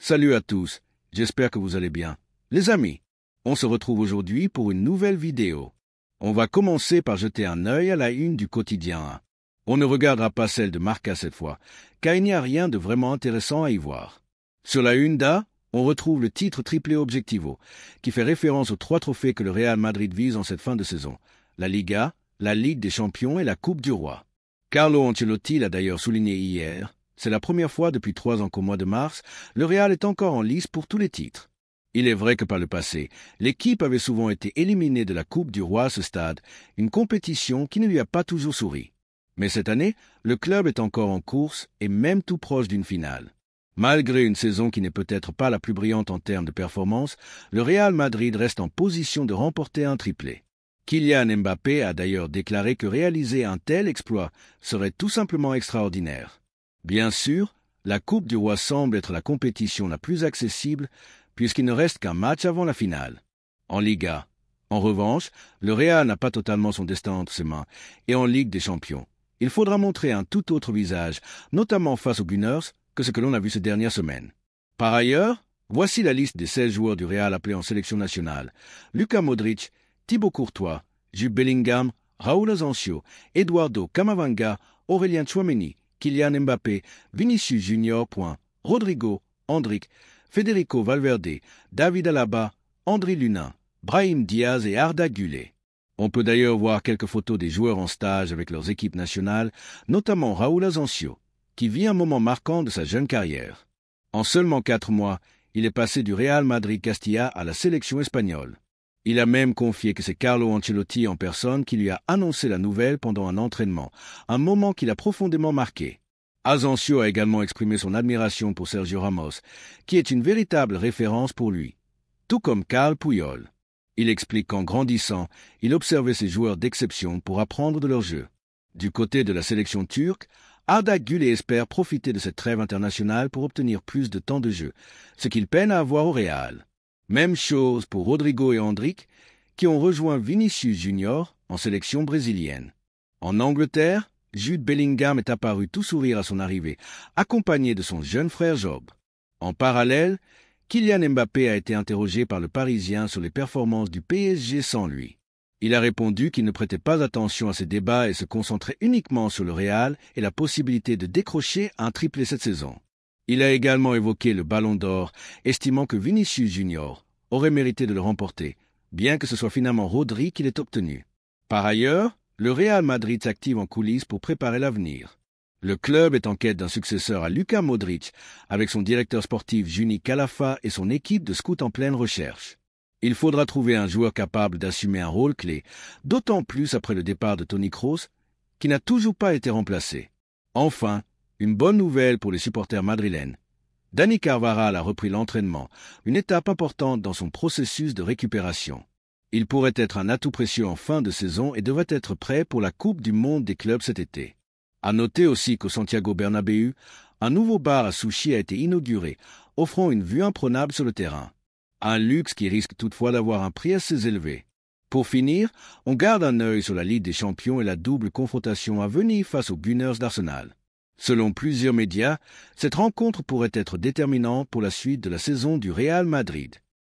Salut à tous, j'espère que vous allez bien. Les amis, on se retrouve aujourd'hui pour une nouvelle vidéo. On va commencer par jeter un œil à la une du quotidien 1. On ne regardera pas celle de Marca cette fois, car il n'y a rien de vraiment intéressant à y voir. Sur la une d'A, on retrouve le titre triplé Objectivo, qui fait référence aux 3 trophées que le Real Madrid vise en cette fin de saison, la Liga, la Ligue des Champions et la Coupe du Roi. Carlo Ancelotti l'a d'ailleurs souligné hier. C'est la première fois depuis 3 ans qu'au mois de mars, le Real est encore en lice pour tous les titres. Il est vrai que par le passé, l'équipe avait souvent été éliminée de la Coupe du Roi à ce stade, une compétition qui ne lui a pas toujours souri. Mais cette année, le club est encore en course et même tout proche d'une finale. Malgré une saison qui n'est peut-être pas la plus brillante en termes de performance, le Real Madrid reste en position de remporter un triplé. Kylian Mbappé a d'ailleurs déclaré que réaliser un tel exploit serait tout simplement extraordinaire. Bien sûr, la Coupe du Roi semble être la compétition la plus accessible puisqu'il ne reste qu'un match avant la finale. En Liga, en revanche, le Real n'a pas totalement son destin entre ses mains et en Ligue des Champions, il faudra montrer un tout autre visage, notamment face aux Gunners, que ce que l'on a vu ces dernières semaines. Par ailleurs, voici la liste des 16 joueurs du Real appelés en sélection nationale. Luka Modric, Thibaut Courtois, Jude Bellingham, Raúl Asensio, Eduardo Camavinga, Aurélien Tchouaméni, Kylian Mbappé, Vinicius Junior, Rodrigo, Endrick, Federico Valverde, David Alaba, André Lunin, Brahim Diaz et Arda Güler. On peut d'ailleurs voir quelques photos des joueurs en stage avec leurs équipes nationales, notamment Raúl Asensio, qui vit un moment marquant de sa jeune carrière. En seulement 4 mois, il est passé du Real Madrid Castilla à la sélection espagnole. Il a même confié que c'est Carlo Ancelotti en personne qui lui a annoncé la nouvelle pendant un entraînement, un moment qui l'a profondément marqué. Asensio a également exprimé son admiration pour Sergio Ramos, qui est une véritable référence pour lui, tout comme Carl Puyol. Il explique qu'en grandissant, il observait ces joueurs d'exception pour apprendre de leur jeu. Du côté de la sélection turque, Arda Güler espère profiter de cette trêve internationale pour obtenir plus de temps de jeu, ce qu'il peine à avoir au Real. Même chose pour Rodrigo et Endrick, qui ont rejoint Vinicius Junior en sélection brésilienne. En Angleterre, Jude Bellingham est apparu tout sourire à son arrivée, accompagné de son jeune frère Job. En parallèle, Kylian Mbappé a été interrogé par le Parisien sur les performances du PSG sans lui. Il a répondu qu'il ne prêtait pas attention à ces débats et se concentrait uniquement sur le Real et la possibilité de décrocher un triplé cette saison. Il a également évoqué le Ballon d'Or, estimant que Vinicius Junior aurait mérité de le remporter, bien que ce soit finalement Rodri qui l'ait obtenu. Par ailleurs, le Real Madrid s'active en coulisses pour préparer l'avenir. Le club est en quête d'un successeur à Luka Modric, avec son directeur sportif Juni Calafa et son équipe de scouts en pleine recherche. Il faudra trouver un joueur capable d'assumer un rôle clé, d'autant plus après le départ de Toni Kroos, qui n'a toujours pas été remplacé. Enfin, une bonne nouvelle pour les supporters madrilènes. Dani Carvajal a repris l'entraînement, une étape importante dans son processus de récupération. Il pourrait être un atout précieux en fin de saison et devrait être prêt pour la Coupe du Monde des clubs cet été. À noter aussi qu'au Santiago Bernabéu, un nouveau bar à sushi a été inauguré, offrant une vue imprenable sur le terrain. Un luxe qui risque toutefois d'avoir un prix assez élevé. Pour finir, on garde un œil sur la Ligue des Champions et la double confrontation à venir face aux Gunners d'Arsenal. Selon plusieurs médias, cette rencontre pourrait être déterminante pour la suite de la saison du Real Madrid.